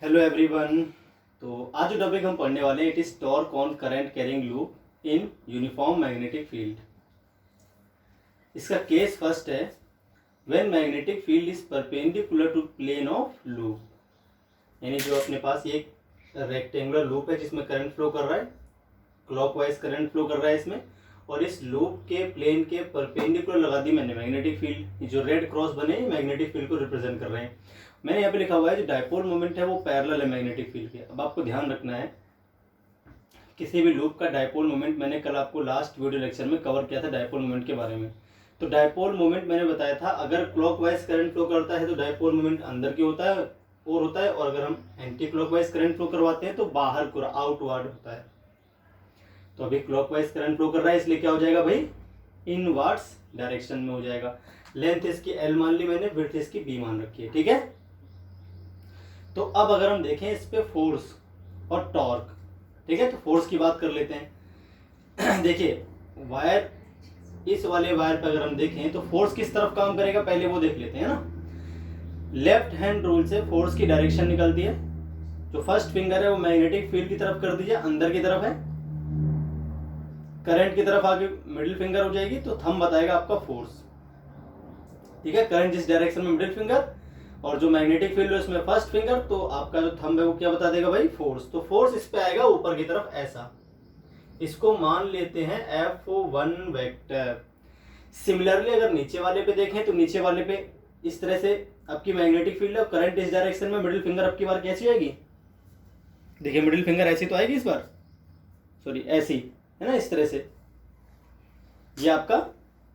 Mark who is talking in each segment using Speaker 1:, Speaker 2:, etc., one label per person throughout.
Speaker 1: Hello everyone. तो आज जो टॉपिक हम पढ़ने वाले हैं it is torque on current carrying loop in uniform magnetic field. इसका केस फर्स्ट है when magnetic field is perpendicular to plane of loop, यानी जो अपने पास ये एक रेक्टेंगुलर लूप है जिसमें करंट फ्लो कर रहा है, क्लॉकवाइज करंट फ्लो कर रहा है इसमें, और इस लूप के प्लेन के परपेंडिकुलर लगा दी मैंने मैग्नेटिक फील्ड। जो रेड क्रॉस बने मैग्नेटिक फील्ड को रिप्रेजेंट कर रहे हैं। मैंने यहाँ पे लिखा हुआ है जो डायपोल मोमेंट है वो पैरेलल है मैग्नेटिक फील्ड के। अब आपको ध्यान रखना है किसी भी लूप का डायपोल मोमेंट, मैंने कल आपको लास्ट वीडियो लेक्चर में कवर किया था डायपोल मोमेंट के बारे में। तो डायपोल मोमेंट मैंने बताया था अगर क्लॉकवाइज करंट फ्लो करता है तो डायपोल मोमेंट अंदर की होता है और अगर हम एंटी क्लॉकवाइज करंट फ्लो करवाते हैं तो बाहर को आउटवर्ड होता है। तो अभी क्लॉकवाइज करंट फ्लो कर रहा है इसलिए क्या हो जाएगा भाई, इनवर्ड्स डायरेक्शन में हो जाएगा। लेंथ इसकी एल मान ली मैंने, विड्थ इसकी बी मान रखी है, ठीक है। तो अब अगर हम देखें इस पे फोर्स और टॉर्क, ठीक है, तो फोर्स की बात कर लेते हैं। देखिए वायर, इस वाले वायर पे अगर हम देखें तो फोर्स किस तरफ काम करेगा पहले वो देख लेते हैं ना। लेफ्ट हैंड रूल से फोर्स की डायरेक्शन निकलती है, जो फर्स्ट फिंगर है वो मैग्नेटिक फील्ड की तरफ कर दीजिए, अंदर की तरफ है। करंट की तरफ आगे मिडिल फिंगर हो जाएगी तो थंब बताएगा आपका फोर्स, ठीक है। करंट जिस डायरेक्शन में मिडिल फिंगर, और जो मैग्नेटिक फील्ड है उसमें फर्स्ट फिंगर, तो आपका जो थंब है वो क्या बता देगा भाई, फोर्स। तो फोर्स इस पे आएगा ऊपर की तरफ ऐसा, इसको मान लेते हैं F1 वेक्टर। सिमिलरली अगर नीचे वाले पे देखें तो नीचे वाले पे इस तरह से आपकी मैग्नेटिक फील्ड है और करंट इस डायरेक्शन में, मिडिल फिंगर आपकी बार कैसी आएगी, देखिए मिडिल फिंगर ऐसी तो आएगी इस बार, सॉरी ऐसी है ना, इस तरह से। ये आपका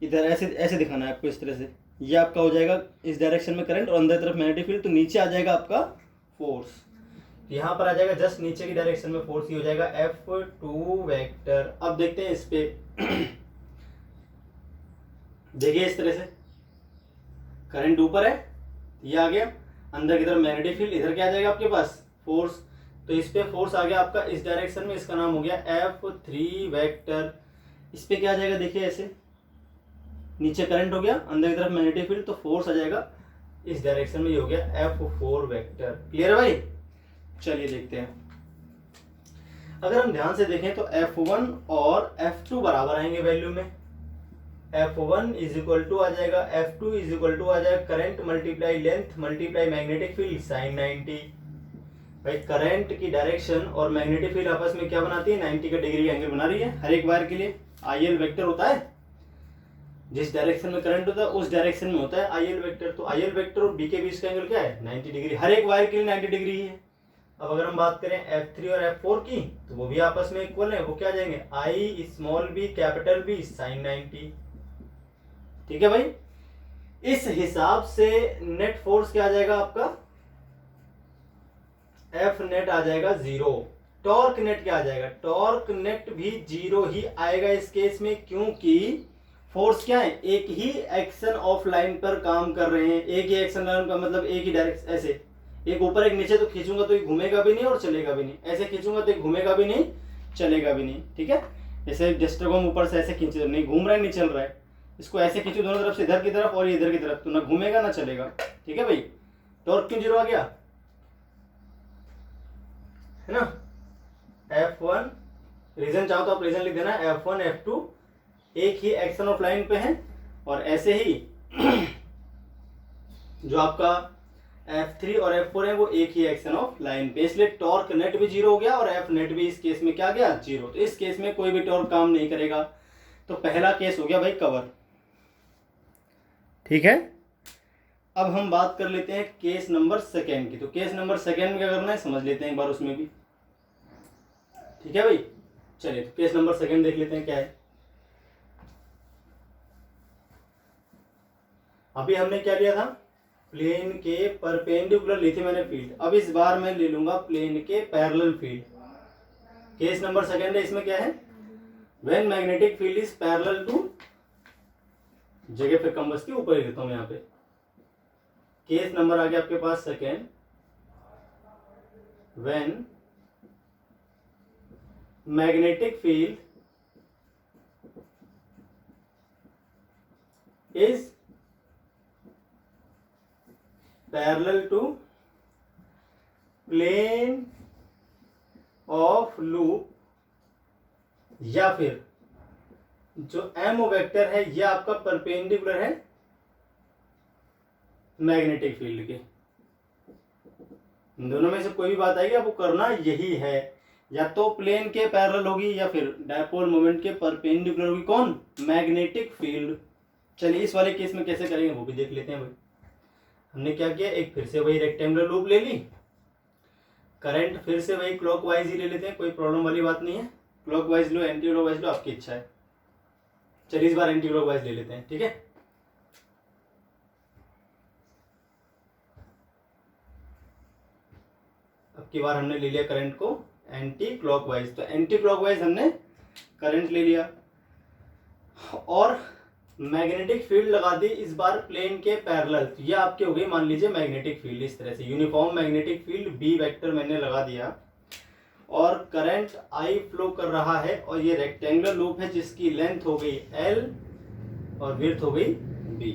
Speaker 1: इधर ऐसे ऐसे दिखाना है आपको, इस तरह से। ये आपका हो जाएगा इस डायरेक्शन में करंट और अंदर तरफ मैग्नेटिक फील्ड, तो नीचे आ जाएगा आपका फोर्स। यहाँ पर आ जाएगा जस्ट नीचे की डायरेक्शन में फोर्स, ही हो जाएगा F2 वेक्टर। अब देखते हैं इस पे। देखिए इस तरह से करंट ऊपर है, ये आ गया अंदर की तरफ मैग्नेटिक फील्ड, इधर क्या आ जाएगा आपके पास, फोर्स। तो इस पे फोर्स आ गया आपका इस डायरेक्शन में, इसका नाम हो गया F3 वेक्टर। इस पे क्या आ जाएगा, देखिए ऐसे नीचे करंट हो गया, अंदर की तरफ मैग्नेटिक फील्ड, तो फोर्स आ जाएगा इस डायरेक्शन में, ये हो गया F4 वेक्टर। क्लियर है भाई। चलिए देखते हैं, अगर हम ध्यान से देखें तो F1 और F2 बराबर आएंगे वैल्यू में। F1 इज इक्वल टू आ जाएगा F2 इज इक्वल टू आ जाएगा current multiply length multiply magnetic field sine 90। भाई करंट की डायरेक्शन और मैग्नेटिक फील्ड आपस में क्या बनाती है, 90 का डिग्री एंगल बना रही है हर एक वायर के लिए। IL वेक्टर होता है, जिस डायरेक्शन में करंट होता है उस डायरेक्शन में होता है IL वेक्टर। तो IL वेक्टर और B के बीच का एंगल क्या है, 90 डिग्री, हर एक वायर के लिए 90 डिग्री है। अब अगर हम बात करें F3 और F4 की तो वो भी आपस में इक्वल है, वो क्या जाएंगे I small b capital B sine 90, ठीक है भाई। इस हिसाब से नेट फोर्स क्या आ जाएगा आपका, F नेट आ जाएगा 0। टॉर्क नेट क्या आ जाएगा, टॉर्क नेट भी 0 ही आएगा इस केस में, क्योंकि फोर्स क्या है, एक ही एक्शन ऑफ लाइन पर काम कर रहे हैं। एक ही एक्शन लाइन का मतलब एक ही डायरेक्शन, ऐसे एक ऊपर एक नीचे, तो खींचूंगा तो ये घूमेगा भी नहीं और चलेगा भी नहीं, ऐसे खींचूंगा तो ये घूमेगा भी नहीं चलेगा भी नहीं, ठीक है। जैसे जस्टर को हम ऊपर से ऐसे खींचे, नहीं घूम रहा है नहीं चल रहा है, इसको ऐसे खींचो दोनों तरफ से, इधर की तरफ और इधर की तरफ, तो ना घूमेगा ना चलेगा, ठीक है भाई। टॉर्क क्यों 0 आ गया, है ना। F1 रीजन चाहो तो आप रीजन लिख देना, F1 F2 एक ही एक्शन ऑफ लाइन पे है, और ऐसे ही जो आपका F3 और F4 है वो एक ही एक्शन ऑफ लाइन पे, इसलिए टॉर्क नेट भी 0 हो गया और F नेट भी इस केस में क्या गया 0। तो इस केस में कोई भी टॉर्क काम नहीं करेगा। तो पहला केस हो गया भाई कवर, ठीक है। अब हम बात कर लेते हैं केस नंबर सेकेंड की। तो केस नंबर सेकेंड में क्या करना है समझ लेते हैं एक बार उसमें भी, ठीक है भाई। चलिए तो केस नंबर सेकेंड देख लेते हैं क्या है। अभी हमने क्या लिया था, प्लेन के परपेंडिकुलर ली थी मैंने फील्ड, अब इस बार मैं ले लूंगा प्लेन के parallel field. Case number second है, इसमें क्या है, when magnetic field is parallel to, जगह पे कम बस्ती ऊपर ही देता हूं यहाँ पे। केस नंबर आ गया आपके पास second, when magnetic field is parallel to plane of loop या फिर जो एम वेक्टर है यह आपका परपेंडिकुलर है मैग्नेटिक फील्ड के। इन दोनों में से कोई भी बात आएगी, आपको करना यही है, या तो प्लेन के पैरेलल होगी या फिर डायपोल मोमेंट के परपेंडिकुलर होगी। कौन? Magnetic field. चलिए इस वाले केस में कैसे करेंगे वो भी देख लेते हैं भाई। हमने क्या किया, एक फिर से वही रेक्टेंगुलर लूप ले ली, करंट फिर से वही क्लॉकवाइज ही ले लेते हैं, कोई प्रॉब्लम वाली बात नहीं है। क्लॉकवाइज लो एंटी क्लॉकवाइज लो, आपकी इच्छा है। चलिए इस बार एंटी क्लॉकवाइज ले लेते हैं, ठीक है। अब की बार हमने ले लिया करंट को एंटी क्लॉकवाइज, तो एंटी क्लॉकवाइज हमने करंट ले लिया और मैग्नेटिक फील्ड लगा दी इस बार प्लेन के पैरेलल। तो ये आपके हो गई मान लीजिए मैग्नेटिक फील्ड, इस तरह से uniform magnetic field B vector मैंने लगा दिया और करंट आई फ्लो कर रहा है और ये रेक्टेंगुलर लूप है जिसकी लेंथ हो गई एल और विड्थ हो गई बी।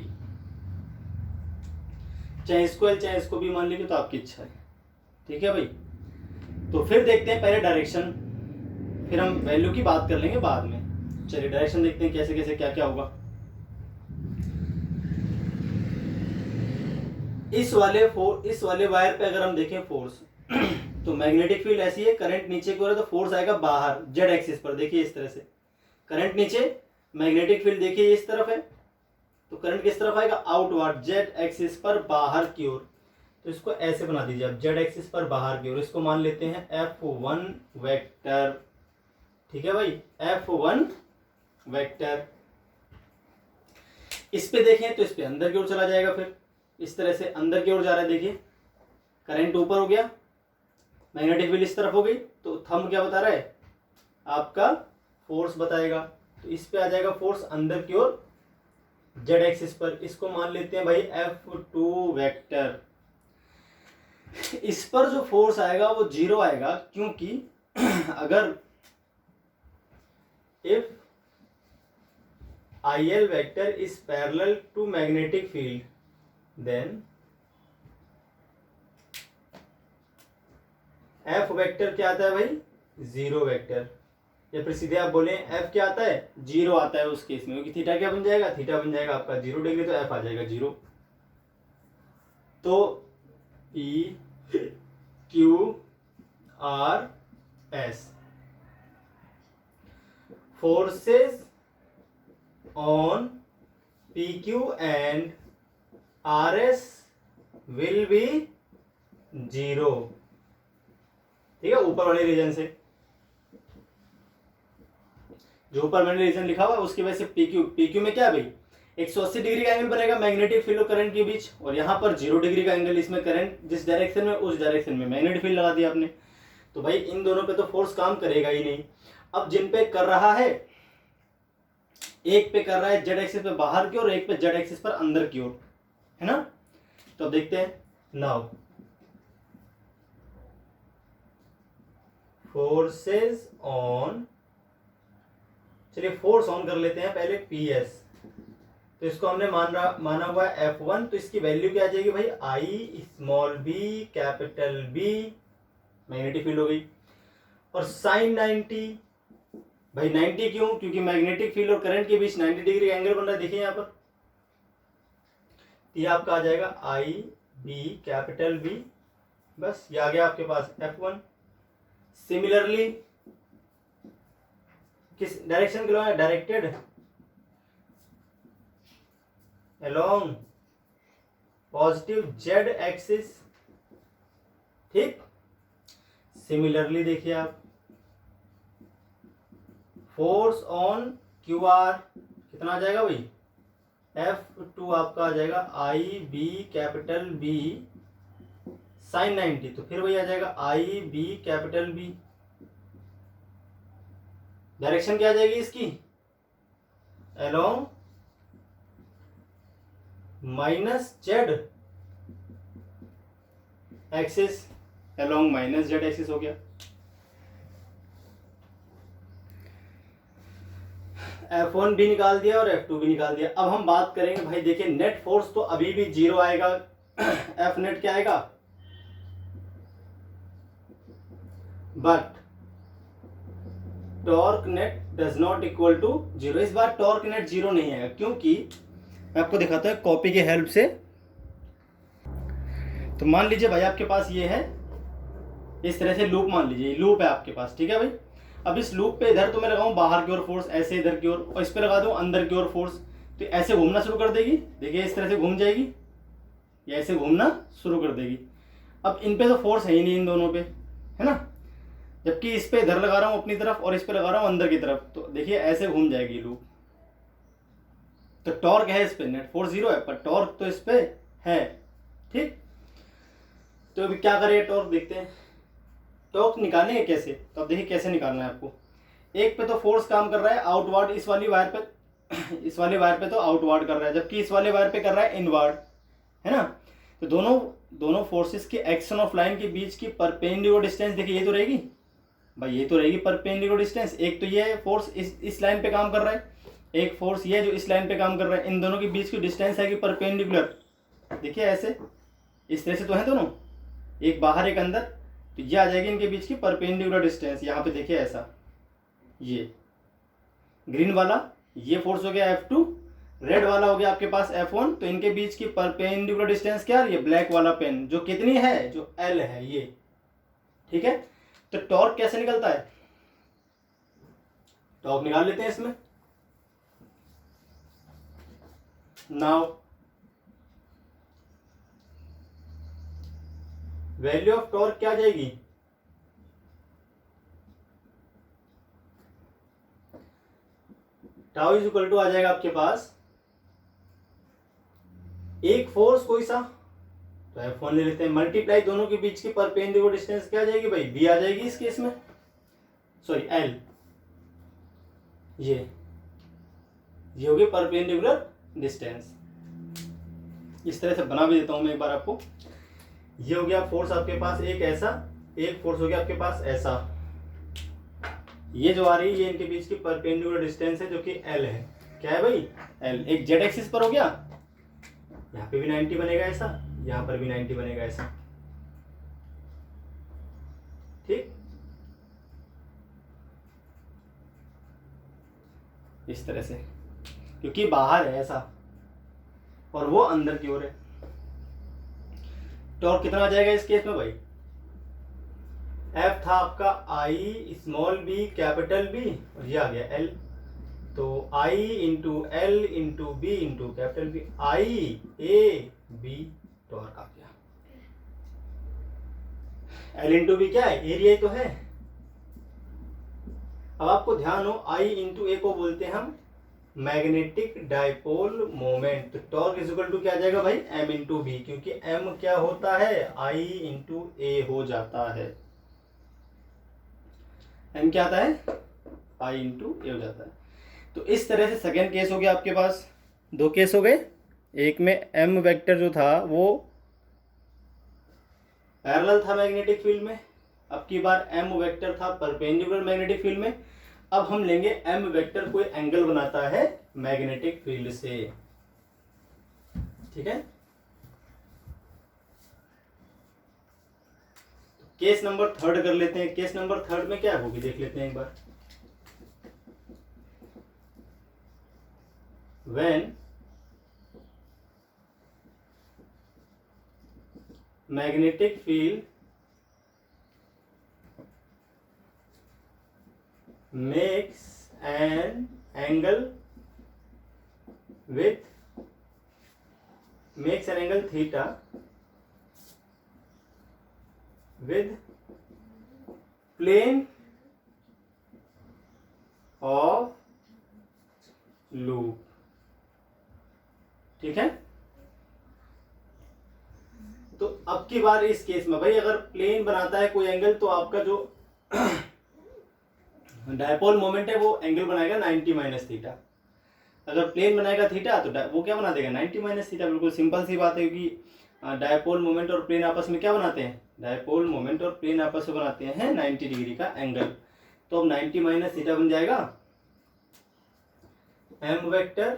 Speaker 1: चाहे इसको एल चाहे इसको बी मान लीजिए, तो आपकी इच्छा है, ठीक है भाई। तो फिर देखते हैं पहले डायरेक्शन, फिर हम वैल्यू की बात कर लेंगे बाद में। चलिए डायरेक्शन देखते हैं कैसे कैसे क्या क्या होगा। इस वाले वायर पे अगर हम देखें फोर्स तो मैग्नेटिक फील्ड ऐसी है, करंट नीचे की ओर है तो फोर्स आएगा बाहर जेड एक्सिस पर। देखिए इस तरह से करंट नीचे, मैग्नेटिक फील्ड देखिए इस तरफ है, तो करंट किस तरफ आएगा? आउटवर्ड जेड एक्सिस पर बाहर की ओर। तो इसको ऐसे बना दीजिए आप, जेड एक्सिस पर बाहर की ओर। इसको मान लेते हैं F1 वेक्टर, ठीक है भाई, F1 वेक्टर। इस पे देखें तो इस पे अंदर की ओर चला जाएगा, फिर इस तरह से अंदर की ओर जा रहा है। देखिए करंट ऊपर हो गया, मैग्नेटिक फील्ड इस तरफ हो गई, तो थंब क्या बता रहा है? आपका फोर्स बताएगा। तो इस पे आ जाएगा फोर्स अंदर की ओर जेड एक्सिस पर। इसको मान लेते हैं भाई F2 वेक्टर। इस पर जो फोर्स आएगा वो जीरो आएगा, क्योंकि अगर if IL vector is parallel to magnetic field then F vector क्या आता है भाई? Zero vector. या फिर सीधे आप बोले F क्या आता है? जीरो आता है उस केस में, क्योंकि थीटा क्या बन जाएगा? थीटा बन जाएगा आपका 0 डिग्री, तो F आ जाएगा 0। तो P Q R S forces on PQ and RS will be 0, ठीक है। ऊपर वाले रीजन से, जो ऊपर मैंने रीजन लिखा हुआ है उसकी वजह से PQ में क्या है भाई? 180 डिग्री का एंगल बनेगा मैग्नेटिक फील्ड और करंट के बीच, और यहाँ पर 0 डिग्री का एंगल। इसमें करंट जिस डायरेक्शन में उस डायरेक्शन में मैग्नेटिक फील्ड लगा दिया आपने, तो भाई इन दोनों पे तो फोर्स काम करेगा ही नहीं। अब जिन पे कर रहा है, एक पे कर रहा है जेड एक्सिस पे बाहर की ओर, एक पे जेड एक्सिस पर अंदर की ओर, है ना। तो अब देखते हैं नाउ फोर्सेस ऑन, चलिए फोर्स ऑन कर लेते हैं पहले PS। तो इसको हमने माना हुआ है F1, तो इसकी वैल्यू क्या आ जाएगी भाई? I small b capital B, magnetic field हो गई। और साइन 90, भाई 90 क्यों? क्योंकि मैग्नेटिक फील्ड और करंट के बीच 90 डिग्री एंगल बन रहा है। देखिए यहाँ पर ये आपका आ जाएगा I B कैपिटल B, बस ये आ गया आपके पास F1। सिमिलरली किस डायरेक्शन के लिए? Directed along positive Z axis, ठीक। सिमिलरली देखिए आप, फोर्स ऑन QR कितना आ जाएगा भाई? F2 आपका आ जाएगा I B capital B sine 90, तो फिर वही आ जाएगा I B capital B। Direction क्या आ जाएगी इसकी? along minus z axis, along minus z axis हो गया। F1 भी निकाल दिया और F2 भी निकाल दिया। अब हम बात करेंगे भाई, देखिए नेट फोर्स तो अभी भी 0 आएगा। F नेट क्या आएगा? But torque net does not equal to zero. इस बार टॉर्क नेट जीरो नहीं आएगा, क्योंकि मैं आपको दिखाता हूँ कॉपी के हेल्प से। तो मान लीजिए भाई आपके पास ये है, इस तरह से लूप मान लीजिए, लूप है आपके पास, ठीक है भाई। अब इस लूप पे इधर तो मैं लगाऊं बाहर की ओर फोर्स, ऐसे इधर की ओर, और इस पे लगा दूं अंदर की ओर फोर्स, तो ऐसे घूमना शुरू कर देगी। देखिए इस तरह से घूम जाएगी, या ऐसे घूमना शुरू कर देगी। अब इन पे तो फोर्स है ही नहीं इन दोनों पे, है ना। जबकि इस पे इधर लगा रहा हूं अपनी तरफ और इस पे लगा रहा हूं अंदर की तरफ, तो देखिए ऐसे घूम जाएगी लूप। तो टॉर्क है इस पे, नेट फोर्स जीरो है पर टॉर्क तो इस पे है, ठीक। तो अभी क्या करें, टॉर्क देखते हैं। टॉर्क निकालेंगे कैसे, तो अब देखिए कैसे निकालना है आपको। एक पे तो फोर्स काम कर रहा है आउटवर्ड, इस वाली वायर पे इस वाले वायर पे तो आउटवर्ड कर रहा है, जबकि इस वाले वायर पे कर रहा है इनवर्ड, है ना। तो दोनों फोर्सेस के एक्शन ऑफ लाइन के बीच की परपेंडिकुलर डिस्टेंस देखिए, ये तो रहेगी भाई, ये तो रहेगी परपेंडिकुलर डिस्टेंस। एक तो ये फोर्स इस लाइन पे काम कर रहा है, एक फोर्स ये जो इस लाइन पे काम कर रहा है, इन दोनों के बीच की डिस्टेंस है कि परपेंडिकुलर। देखिए ऐसे, इस तरह से तो है दोनों, एक बाहर एक अंदर, तो ये आ जाएगी इनके बीच की परपेंडिकुलर डिस्टेंस। यहाँ पे देखिए ऐसा, ये ग्रीन वाला ये फोर्स हो गया F2, रेड वाला हो गया आपके पास F1। तो इनके बीच की परपेंडिकुलर डिस्टेंस क्या है, ये ब्लैक वाला पेन जो कितनी है, जो L है ये, ठीक है। तो टॉर्क कैसे निकलता है, टॉर्क निकाल लेते हैं इसमें। नाउ वैल्यू ऑफ टॉर्क क्या आ जाएगी, टाउ इज इक्वल टू आ जाएगा आपके पास एक फोर्स कोई सा, तो F1 ले लेते हैं, मल्टीप्लाई दोनों के बीच की परपेंडिकुलर डिस्टेंस क्या आ जाएगी भाई, B आ जाएगी इस केस में, सॉरी L, ये होगी परपेंडिकुलर डिस्टेंस। इस तरह से बना भी देता हूं मैं एक बार आपको। ये हो गया फोर्स आपके पास एक ऐसा, एक फोर्स हो गया आपके पास ऐसा, ये जो आ रही है ये इनके बीच की परपेंडिकुलर डिस्टेंस है जो कि L है। क्या है भाई, L। एक जेड एक्सिस पर हो गया, यहाँ पे भी 90 बनेगा ऐसा, यहाँ पर भी 90 बनेगा ऐसा, ठीक। इस तरह से, क्योंकि बाहर है ऐसा और वो अंदर की ओर है। टॉर्क कितना आ जाएगा इस केस में भाई, F था आपका I small b capital B, और ये आ गया L। तो I into L into B into capital B, IAB torque आ गया। L इंटू B क्या है, एरिया ही तो है। अब आपको ध्यान हो, I इंटू A को बोलते हैं हम मैग्नेटिक डाइपोल मोमेंट। तो टॉर्क इज इक्वल टू क्या आ जाएगा भाई, M इंटू B, क्योंकि M क्या होता है, I इंटू A हो जाता है। M क्या आता है, I इंटू A हो जाता है। तो इस तरह से सेकेंड केस हो गया आपके पास, दो केस हो गए। एक में M वेक्टर जो था वो पैरेलल था मैग्नेटिक फील्ड में, अब की बार M वेक्टर था परपेंडिकुलर मैग्नेटिक फील्ड में। अब हम लेंगे M वेक्टर कोई एंगल बनाता है मैग्नेटिक फील्ड से, ठीक है। केस नंबर थर्ड कर लेते हैं। केस नंबर थर्ड में क्या होगी देख लेते हैं एक बार। When magnetic field makes an angle theta with plane of loop, ठीक है। तो अब की बार इस केस में भाई अगर प्लेन बनाता है कोई एंगल, तो आपका जो डायपोल मोमेंट है वो एंगल बनाएगा 90 माइनस थीटा। अगर प्लेन बनाएगा थीटा तो वो क्या बना देगा 90 माइनस थीटा। बिल्कुल सिंपल सी बात है, क्योंकि डायपोल मोमेंट और प्लेन आपस में क्या बनाते हैं, डायपोल मोमेंट और प्लेन आपस में बनाते हैं 90 डिग्री का एंगल। तो अब 90 माइनस थीटा बन जाएगा M vector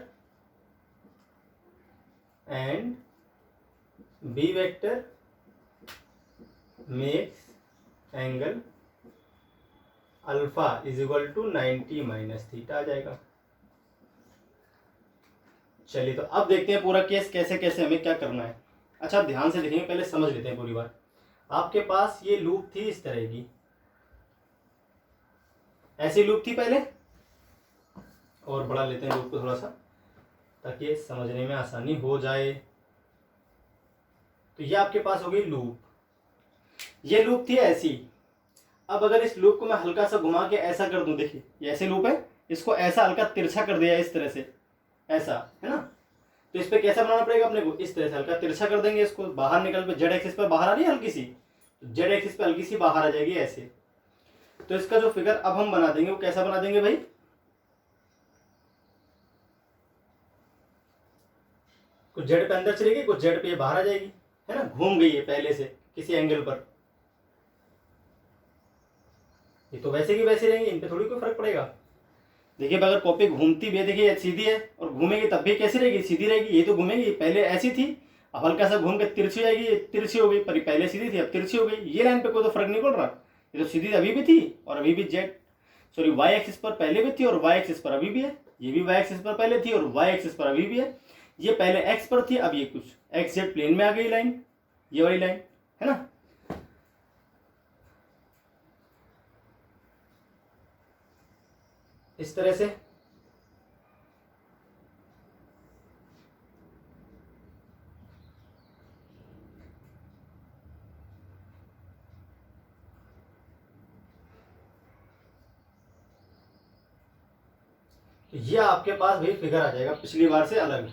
Speaker 1: and B vector makes angle alpha is equal to 90 minus theta आ जाएगा। चलिए तो अब देखते हैं पूरा केस कैसे कैसे हमें क्या करना है। अच्छा, ध्यान से देखेंगे, पहले समझ लेते हैं पूरी बात। आपके पास ये लूप थी इस तरह की, ऐसी लूप थी पहले, और बढ़ा लेते हैं लूप को थोड़ा सा ताकि समझने में आसानी हो जाए। तो ये आपके पास हो गई लूप, ये लूप थी ऐसी। अब अगर इस लूप को मैं हल्का सा घुमा के ऐसा कर दूं, देखिए ये ऐसे लूप है, इसको ऐसा हल्का तिरछा कर दिया इस तरह से, ऐसा है ना। तो इस पे कैसा बनाना पड़ेगा अपने को, इस तरह से हल्का तिरछा कर देंगे, इसको बाहर निकल पे जेड एक्सिस पर बाहर आ रही है हल्की सी, जेड एक्सिस पे हल्की सी बाहर आ जाएगी ऐसे। तो इसका जो फिगर अब हम बना देंगे वो कैसा बना देंगे भाई, कुछ जेड पे अंदर चलेगी, कुछ जेड पे बाहर आ जाएगी, है ना, घूम गई है पहले से किसी एंगल पर। ये तो वैसे की वैसे रहेंगे, इन पे थोड़ी कोई फर्क पड़ेगा। देखिए अगर कॉपी घूमती भी है, देखिए सीधी है और घूमेगी तब भी कैसी रहेगी, सीधी रहेगी। ये तो घूमेगी, पहले ऐसी थी, अब हल्का सा घूम के तिरछी आएगी, ये तिरछी हो गई, पर पहले सीधी थी अब तिरछी हो गई। ये लाइन पे कोई तो फर्क नहीं पड़ रहा, ये तो सीधी अभी भी थी और अभी भी जेड सॉरी वाई एक्सिस पर पहले भी थी और वाई एक्सिस पर अभी भी है। ये भी वाई एक्सिस पर पहले थी और वाई एक्सिस पर अभी भी है। ये पहले एक्स पर थी, अब ये कुछ एक्स जेड प्लेन में आ गई लाइन, ये वाली लाइन, है ना। इस तरह से तो ये आपके पास भाई फिगर आ जाएगा पिछली बार से अलग,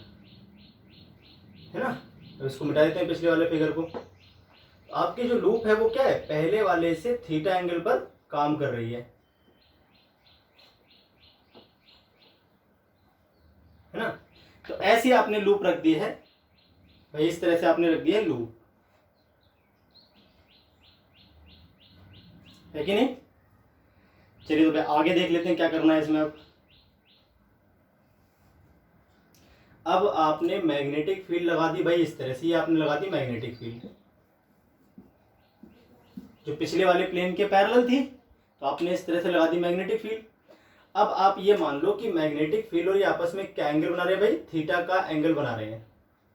Speaker 1: है ना। तो इसको मिटा देते हैं पिछले वाले फिगर को। तो आपकी जो लूप है वो क्या है, पहले वाले से थीटा एंगल पर काम कर रही है ना। तो ऐसी आपने लूप रख दी है भाई, इस तरह से आपने रख दी है लूप, है कि नहीं। चलिए तो भाई आगे देख लेते हैं क्या करना है इसमें। अब आपने मैग्नेटिक फील्ड लगा दी भाई इस तरह से, ये आपने लगा दी मैग्नेटिक फील्ड जो पिछले वाले प्लेन के पैरेलल थी, तो आपने इस तरह से लगा दी मैग्नेटिक फील्ड। अब आप ये मान लो कि मैग्नेटिक फील्ड और ये आपस में क्या एंगल बना रहे हैं भाई, थीटा का एंगल बना रहे हैं,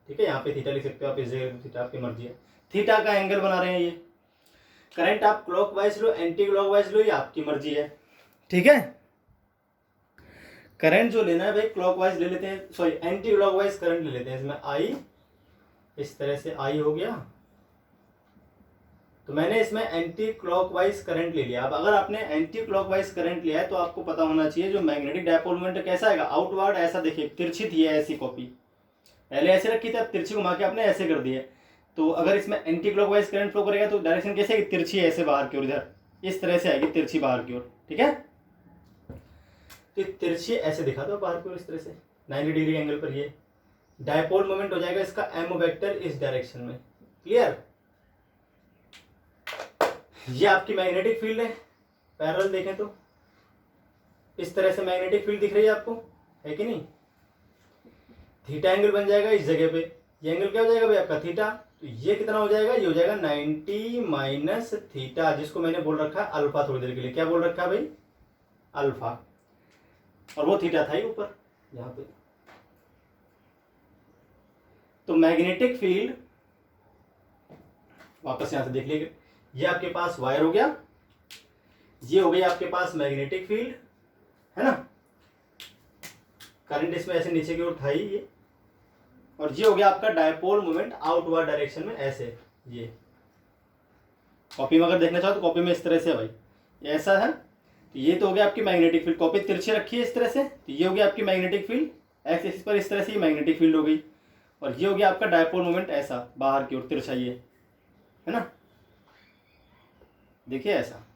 Speaker 1: ठीक है। यहाँ पे थीटा लिख सकते हो आप, इस जगह थीटा आपकी मर्जी है, थीटा का एंगल बना रहे हैं ये। करंट आप क्लॉकवाइज लो एंटी क्लॉकवाइज लो, ये आपकी मर्जी है, ठीक है। करंट जो लेना है भाई क्लॉकवाइज ले लेते हैं, सॉरी एंटी क्लॉकवाइज करंट ले लेते हैं। इसमें आई इस तरह से आई हो गया, तो मैंने इसमें एंटी क्लॉकवाइज करंट ले लिया। अब अगर आपने एंटी क्लॉकवाइज करंट लिया है तो आपको पता होना चाहिए जो मैग्नेटिक डायपोल मोमेंट कैसा आएगा, आउटवर्ड। ऐसा देखिए तिरछी थी ऐसी कॉपी, पहले ऐसे रखी थी, अब तिरछी घुमा के आपने ऐसे कर दी है। तो अगर इसमें एंटी क्लॉकवाइज करंट फ्लो करेगा तो डायरेक्शन कैसे आएगी, तिरछी ऐसे बाहर की ओर, इधर इस तरह से आएगी तिरछी बाहर की ओर, ठीक है। तो तिरछी ऐसे दिखा दो बाहर की ओर इस तरह से 90 डिग्री एंगल पर। ये डायपोल मोमेंट हो जाएगा इसका एम वेक्टर इस डायरेक्शन में, क्लियर। ये आपकी मैग्नेटिक फील्ड है, पैरेलल देखें तो इस तरह से मैग्नेटिक फील्ड दिख रही है आपको, है कि नहीं। थीटा एंगल बन जाएगा इस जगह पे, ये एंगल क्या हो जाएगा भाई आपका थीटा। तो ये कितना हो जाएगा, ये हो जाएगा 90 माइनस थीटा, जिसको मैंने बोल रखा है अल्फा थोड़ी देर के लिए। क्या बोल रखा है भाई, अल्फा, और वो थीटा था ही ऊपर यहाँ पे। तो मैग्नेटिक फील्ड वापस यहां से देख लीजिए, ये आपके पास वायर हो गया, ये हो गई आपके पास मैग्नेटिक फील्ड, है ना। करंट इसमें ऐसे नीचे की ओर था ही ये, और ये हो गया आपका डायपोल मोमेंट आउटवर्ड डायरेक्शन में ऐसे। ये कॉपी में अगर देखना चाहो तो कॉपी में इस तरह से है भाई, ये ऐसा है। तो ये तो हो गया आपकी मैग्नेटिक फील्ड, कॉपी तिरछी रखी है इस तरह से, तो ये हो गया आपकी मैग्नेटिक फील्ड एक्स एक्सिस पर इस तरह से, ये मैग्नेटिक फील्ड हो गई। और ये हो गया आपका डायपोल मोमेंट ऐसा बाहर की ओर तिरछा, ये है ना, देखिए ऐसा।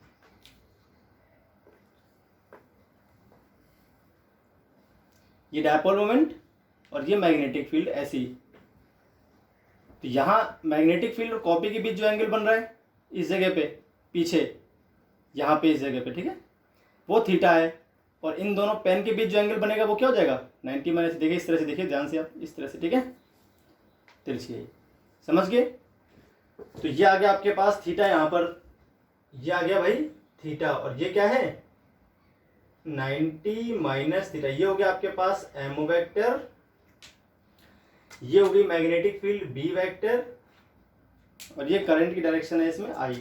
Speaker 1: ये डायपोल मोमेंट और ये मैग्नेटिक फील्ड ऐसी। तो यहां मैग्नेटिक फील्ड और कॉपी के बीच जो एंगल बन रहा है इस जगह पे पीछे, यहां पे इस जगह पे, ठीक है, वो थीटा है। और इन दोनों पेन के बीच जो एंगल बनेगा वो क्या हो जाएगा 90 माइनस, देखिए इस तरह से, देखिए ध्यान से आप इस तरह से, ठीक है, तिरछी है, समझ गए। तो ये आ गया आपके पास थीटा, यहां पर ये आ गया भाई थीटा, और ये क्या है 90 माइनस थीटा, ये हो गया आपके पास एम वेक्टर, ये होगी मैग्नेटिक फील्ड बी वेक्टर, और ये करंट की डायरेक्शन है इसमें आई।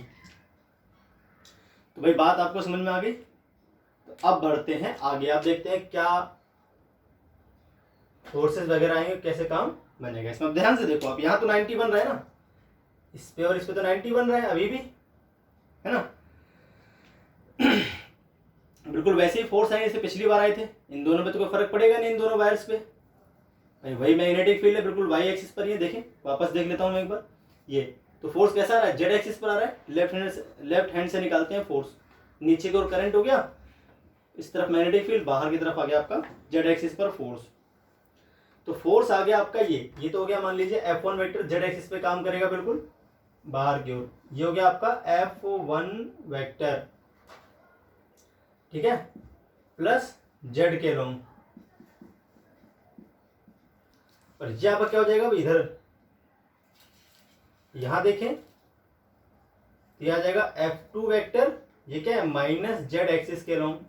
Speaker 1: तो भाई बात आपको समझ में आ गई। तो अब बढ़ते हैं आगे, आप देखते हैं क्या फोर्सेस वगैरह आएंगे, कैसे काम बनेगा इसमें। अब ध्यान से देखो, आप यहाँ तो 90 बन रहा है ना, इस पे और इस पे तो 90 बन रहा है अभी भी, है ना। बिल्कुल वैसे ही फोर्स आएंगे जैसे पिछली बार आए थे। इन दोनों में तो कोई फर्क पड़ेगा नहीं, इन दोनों वायर्स पे भाई वही मैग्नेटिक फील्ड है, बिल्कुल वाई एक्सिस पर। ये देखें, वापस देख लेता हूँ मैं एक बार। ये तो फोर्स कैसा आ रहा है, जेड एक्सिस पर आ रहा है। लेफ्ट हैंड से निकालते हैं फोर्स, नीचे की ओर करंट हो गया, इस तरफ मैग्नेटिक फील्ड, बाहर की तरफ आ गया आपका जेड एक्सिस पर फोर्स। तो फोर्स आ गया आपका ये तो हो गया मान लीजिए F1 वेक्टर, जेड एक्सिस पे काम करेगा बिल्कुल बाहर की ओर। ये हो गया आपका F1 वेक्टर, ठीक है, प्लस जेड के लॉन्ग। और ये आपका क्या हो जाएगा इधर, यहां देखें, ये आ जाएगा F2 वेक्टर, ये क्या है माइनस जेड एक्सिस के लॉन्ग,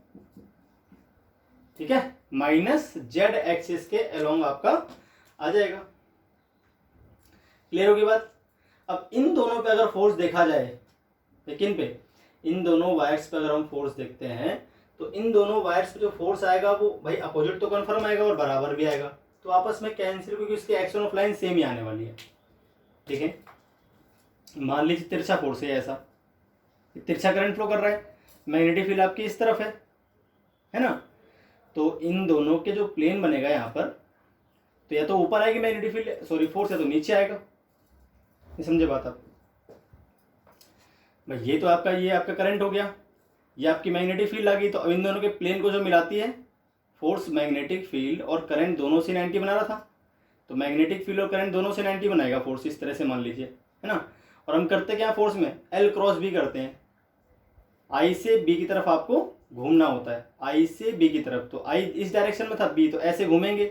Speaker 1: ठीक है, माइनस जेड एक्सिस के अलोंग आपका आ जाएगा। क्लियर होगी बात। अब इन दोनों पे अगर फोर्स देखा जाए, लेकिन पे इन दोनों वायर्स पे अगर हम फोर्स देखते हैं, तो इन दोनों वायर्स पे जो फोर्स आएगा वो भाई अपोजिट तो कंफर्म आएगा और बराबर भी आएगा, तो आपस में कैंसिल, क्योंकि उसकी एक्शन ऑफ लाइन सेम ही आने वाली है, ठीक है। मान लीजिए तिरछा फोर्स है, ऐसा तिरछा करंट फ्लो कर रहा है, मैग्नेटिक फील्ड आपकी इस तरफ है ना। तो इन दोनों के जो प्लेन बनेगा यहाँ पर, तो या तो ऊपर आएगी मैग्नेटिक फील्ड, सॉरी फोर्स, या तो नीचे आएगा। ये समझे बात आप भाई। ये तो आपका, ये आपका करंट हो गया, ये आपकी मैग्नेटिक फील्ड आ गई। तो अब इन दोनों के प्लेन को जो मिलाती है फोर्स, मैग्नेटिक फील्ड और करंट दोनों से 90 बना रहा था, तो मैग्नेटिक फील्ड और करंट दोनों से 90 बनाएगा फोर्स, इस तरह से मान लीजिए, है ना। और हम करते क्या फोर्स में, एल क्रॉस बी करते हैं, आई से बी की तरफ आपको घूमना होता है, आई से बी की तरफ। तो आई इस डायरेक्शन में था, बी तो ऐसे घूमेंगे,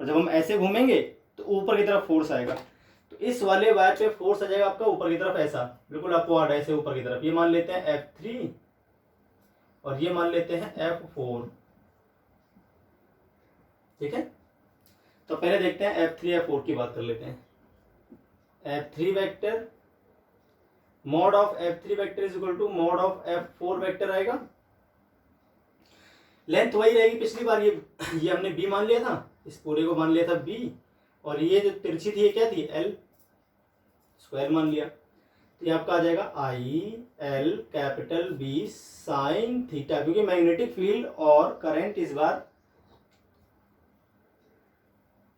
Speaker 1: और जब हम ऐसे घूमेंगे तो ऊपर की तरफ फोर्स आएगा। तो इस वाले वायर पे फोर्स आ जाएगा आपका ऊपर की तरफ, ऐसा बिल्कुल अपवर्ड ऐसे ऊपर की तरफ। ये मान लेते हैं F3 और ये मान लेते हैं F4, ठीक है। तो पहले देखते हैं F3 F4 की बात कर लेते हैं। F3 vector mod of F3 vector is equal to mod of F4 vector आएगा। लेंथ वही रहेगी पिछली बार, ये हमने B मान लिया था, इस पूरे को मान लिया था B, और ये जो तिरछी थी ये क्या थी, L स्क्वायर मान लिया। तो ये आपका आ जाएगा IL capital B sine theta, क्योंकि मैग्नेटिक फील्ड और करंट इस बार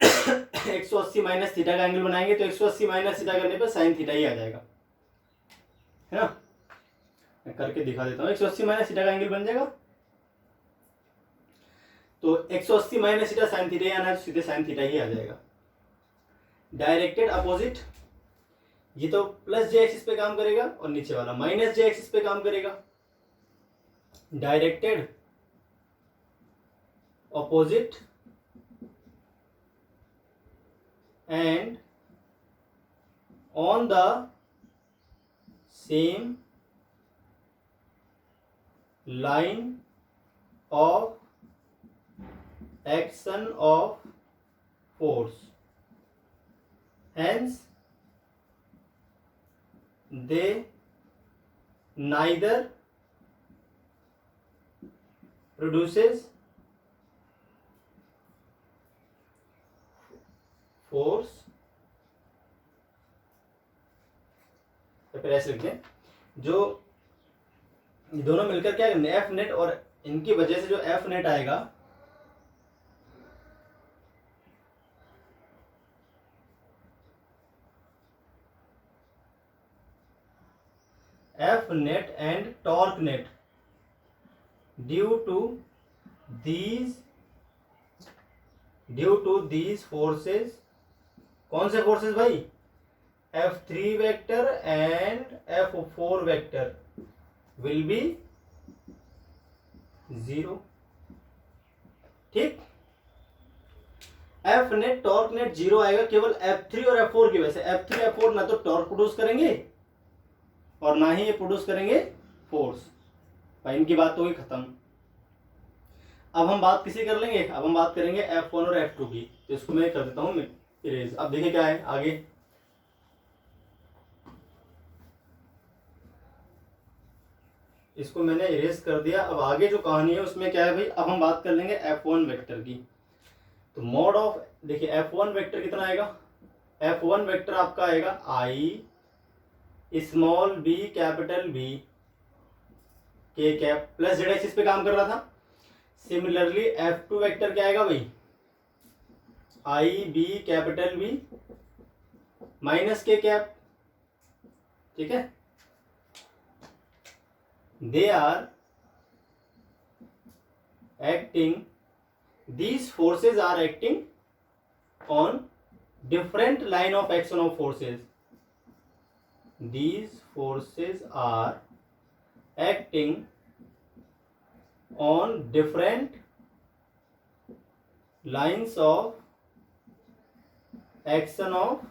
Speaker 1: 180 माइनस थीटा का एंगल बनाएंगे, तो 180 माइनस थीटा करने पर साइन थीटा ही आ जाएगा, है ना। मैं करके दिखा देता हूँ, 180 माइनस थीटा का एंगल बन जाएगा। तो 180 माइनस थीटा साइन थीटा ही आना है, तो सीधे साइन थीटा ही आ जाएगा। डायरेक्टेड अपोजिट, ये तो प्लस जे एक्सिस पे काम करेगा और नीचे वाला माइनस जे एक्सिस पे काम करेगा। Directed opposite and on the same line of action of force, hence they neither produces force, या फिर ऐसे लिखते हैं, जो दोनों मिलकर क्या करेंगे एफ नेट, और इनकी वजह से जो एफ नेट आएगा F net and torque net due to these forces, कौन से फोर्सेस भाई, F3 vector and F4 vector will be 0, ठीक। F नेट टॉर्क नेट 0 आएगा केवल F3 और F4 की वजह से। F3 F4 ना तो टॉर्क प्रोड्यूस करेंगे और ना ही ये प्रोड्यूस करेंगे फोर्स, भाई इनकी बात तो ही खत्म। अब हम बात किसी कर लेंगे, अब हम बात करेंगे F1 और F2 की। तो इसको मैं कर देता हूँ इरेज। अब देखिए क्या है आगे, इसको मैंने इरेज कर दिया। अब आगे जो कहानी है उसमें क्या है भाई, अब हम बात कर लेंगे F1 वेक्टर की। तो मॉड ऑफ, देखिए F1 वेक्टर कितना आएगा, F1 वेक्टर आपका आएगा I small b capital B k cap plus z axis पे काम कर रहा था। सिमिलरली F2 वेक्टर क्या आएगा भाई, I B capital B minus k cap, ठीक है। They are acting, these forces are acting on different line of action of forces. These forces are acting on different lines of action of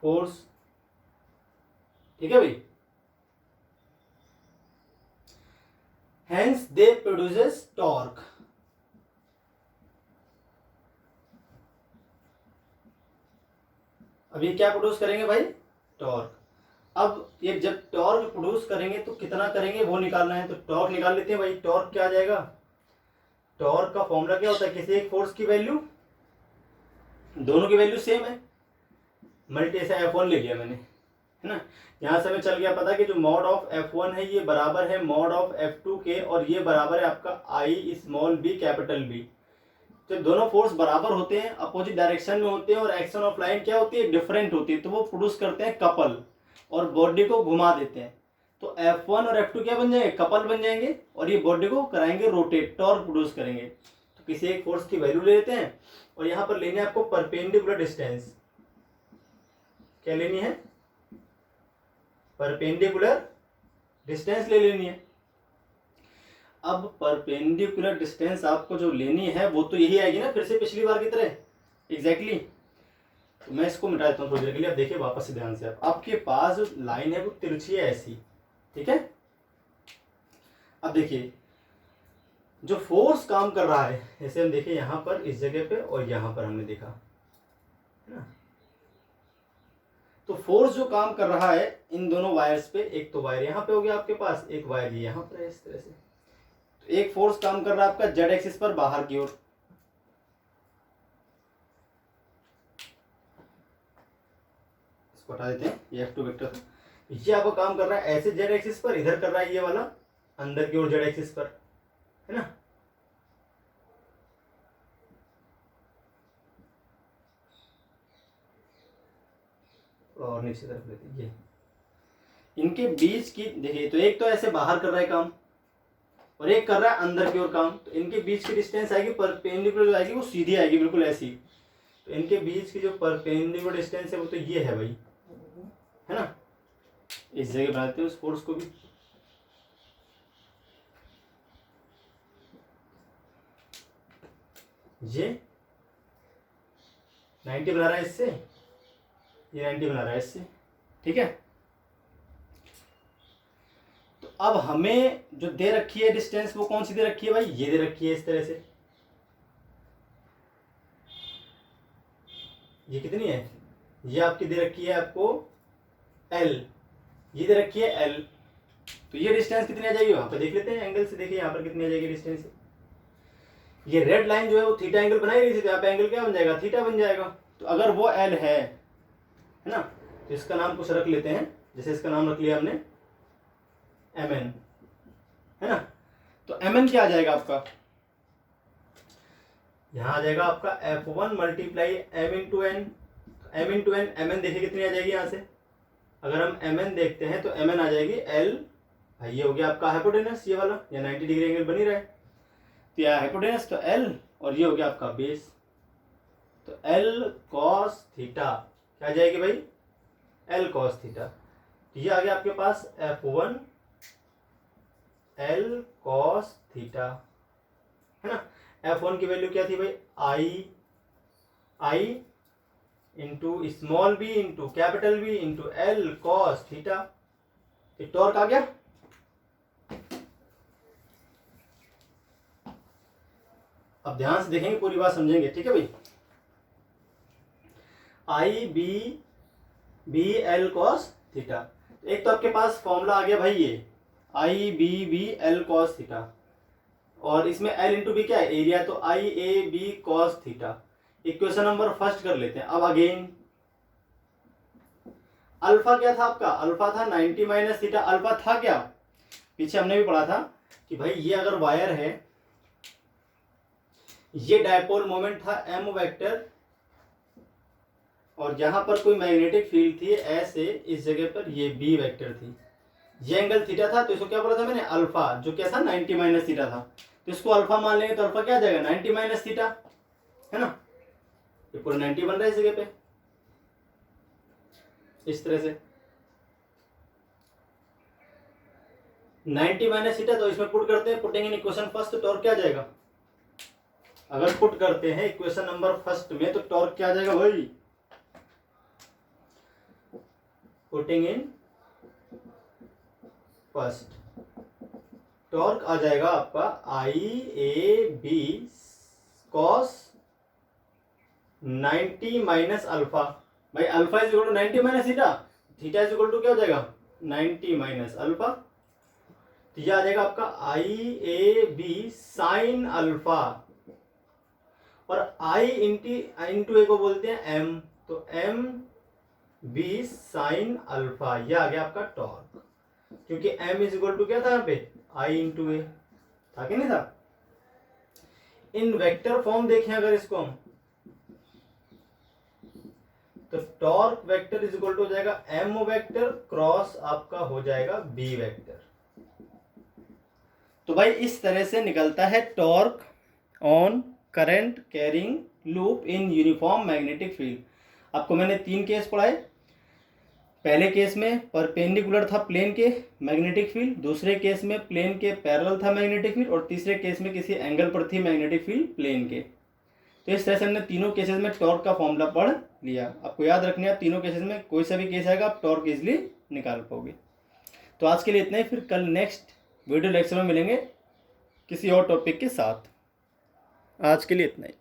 Speaker 1: force, ठीक है भाई। Hence they produces torque. अब ये क्या produce करेंगे भाई, टॉर्क। अब ये जब टॉर्क प्रोड्यूस करेंगे तो कितना करेंगे वो निकालना है। तो टॉर्क निकाल लेते हैं भाई। टॉर्क क्या आ जाएगा, टॉर्क का फॉर्मूला क्या होता है, किसी एक फोर्स की वैल्यू, दोनों की वैल्यू सेम है, मल्टी ऐसा F1 ले लिया मैंने, है ना। यहाँ से हमें चल गया पता कि जो मॉड ऑफ F1 है ये बराबर है मॉड ऑफ F2 के, और ये बराबर है आपका I small b capital B. जब दोनों फोर्स बराबर होते हैं, अपोजिट डायरेक्शन में होते हैं, और एक्शन ऑफ लाइन क्या होती है, डिफरेंट होती है, तो वो प्रोड्यूस करते हैं कपल और बॉडी को घुमा देते हैं। तो F1 और F2 क्या बन जाएंगे, कपल बन जाएंगे, और ये बॉडी को कराएंगे रोटेट, टॉर्क प्रोड्यूस करेंगे। तो किसी एक फोर्स की वैल्यू ले लेते हैं, और यहाँ पर लेने आपको परपेंडिकुलर डिस्टेंस, क्या लेनी है, परपेंडिकुलर डिस्टेंस ले लेनी है। अब परपेंडिकुलर डिस्टेंस आपको जो लेनी है वो तो यही आएगी ना, फिर से पिछली बार की तरह एग्जैक्टली। तो मैं इसको मिटा देता हूँ थोड़ी देर के लिए। अब देखिए वापस से ध्यान से, आप आपके पास जो लाइन है वो तिरछी है ऐसी, ठीक है। अब देखिए जो फोर्स काम कर रहा है, जैसे हम देखिए यहाँ पर इस जगह पे और यहाँ पर हमने देखा, है ना। तो फोर्स जो काम कर रहा है इन दोनों वायर्स पे, एक तो वायर यहाँ पे हो गया आपके पास, एक वायर यहाँ पर है इस तरह से। तो एक फोर्स काम कर रहा है आपका जेड एक्सिस पर बाहर की ओर, इसको हटा देते हैं, ये F2 वेक्टर। ये आपका काम कर रहा है ऐसे जेड एक्सिस पर, इधर कर रहा है ये वाला अंदर की ओर जेड एक्सिस पर, है ना। और नीचे तरफ लेते हैं, ये इनके बीच की देखिए, तो एक तो ऐसे बाहर कर रहा है काम और एक कर रहा है अंदर की ओर काम। तो इनके बीच की डिस्टेंस आएगी परपेंडिकुलर जो आएगी वो सीधी आएगी बिल्कुल ऐसी। तो इनके बीच की जो परपेंडिकुलर डिस्टेंस है वो तो ये है भाई, है ना। इस जगह बनाते हैं उस फोर्स को भी, ये 90 बना रहा है इससे, ये 90 बना रहा है इससे, ठीक है। तो अब हमें जो दे रखी है डिस्टेंस वो कौन सी दे रखी है भाई, ये दे रखी है इस तरह से। ये कितनी है, ये आपकी दे रखी है आपको L, ये दे रखी है L। तो ये डिस्टेंस कितनी आ जाएगी वहां पर देख लेते हैं एंगल से। देखिए यहाँ पर कितनी आ जाएगी डिस्टेंस। ये रेड लाइन जो है वो थीटा एंगल बनाई रही थी, तो यहाँ पे एंगल क्या बन जाएगा, थीटा बन जाएगा। तो अगर वो L है ना, तो इसका नाम कुछ रख लेते हैं, जैसे इसका नाम रख लिया हमने Mn, है ना। तो Mn क्या आ जाएगा आपका, यहाँ आ जाएगा आपका F1 multiply M into n. M into n, Mn देखिए कितनी आ जाएगी यहाँ से। अगर हम Mn देखते हैं तो Mn आ जाएगी L, ये हो गया आपका हाइपोटेनस, ये वाला, या 90 डिग्री एंगल बनी रहे, तो यह हाइपोटेनस तो L, और ये हो गया आपका बेस, तो L cos थीटा क्या आ जाएगी भाई, L cos थीटा। ये आ गया आपके पास F1 L cos थीटा, है ना। F1 की वैल्यू क्या थी भाई, I into small b into capital B into L cos theta. Torque आ गया। अब ध्यान से देखेंगे, पूरी बात समझेंगे, ठीक है भाई। I B L cos theta, एक तो आपके पास फॉर्मूला आ गया भाई ये I B L cos theta, और इसमें एल इंटू बी क्या है, एरिया, तो I A B cos theta. Equation number first कर लेते हैं। अब अगेन अल्फा क्या था आपका, अल्फा था 90 माइनस थीटा। अल्फा था क्या, पीछे हमने भी पढ़ा था कि भाई ये अगर वायर है, ये डायपोल मोमेंट था एम वेक्टर, और जहां पर कोई मैग्नेटिक फील्ड थी ऐसे, इस जगह पर ये बी वेक्टर थी, ये एंगल थीटा था, तो इसको क्या बोला था मैंने, अल्फा, जो क्या था 90 माइनस थीटा था। तो इसको अल्फा मान लेंगे तो अल्फा क्या आ जाएगा 90 माइनस थीटा, है ना, ये पूरा 90 बन रहा है इस जगह पे, इस तरह से 90 माइनस थीटा। तो इसमें पुट करते हैं, पुटिंग इन इक्वेशन फर्स्ट, तो टॉर्क क्या आ जाएगा, अगर पुट करते हैं इक्वेशन नंबर फर्स्ट में तो टॉर्क क्या आ जाएगा भाई, पुटिंग इन फर्स्ट, टॉर्क आ जाएगा आपका I A B cos 90 minus alpha. भाई alpha is equal to 90 minus theta, theta is equal to क्या हो जाएगा 90 माइनस अल्फा, तो यह आ जाएगा आपका I A B sine alpha, और आई इंटू ए को बोलते हैं एम, तो एम बी साइन अल्फा, यह आ गया आपका टॉर्क, क्योंकि एम इज इक्वल टू क्या था यहाँ पे आई इंटू ए था कि नहीं था। इन वेक्टर फॉर्म देखें अगर इसको हम, तो torque vector is equal to हो जाएगा एम वेक्टर क्रॉस आपका हो जाएगा बी वेक्टर। तो भाई इस तरह से निकलता है torque on current carrying loop in uniform magnetic field. आपको मैंने 3 केस पढ़ाए, पहले केस में परपेंडिकुलर था प्लेन के मैग्नेटिक फील्ड, दूसरे केस में प्लेन के पैरेलल था मैग्नेटिक फील्ड, और तीसरे केस में किसी एंगल पर थी मैग्नेटिक फील्ड प्लेन के। तो इस तरह से हमने तीनों केसेस में टॉर्क का फॉर्मूला पढ़ लिया। आपको याद रखना है तीनों केसेस में कोई सा भी केस आएगा आप टॉर्क इजिली निकाल पाओगे। तो आज के लिए इतना ही, फिर कल नेक्स्ट वीडियो लेक्चर में मिलेंगे किसी और टॉपिक के साथ। आज के लिए इतना ही।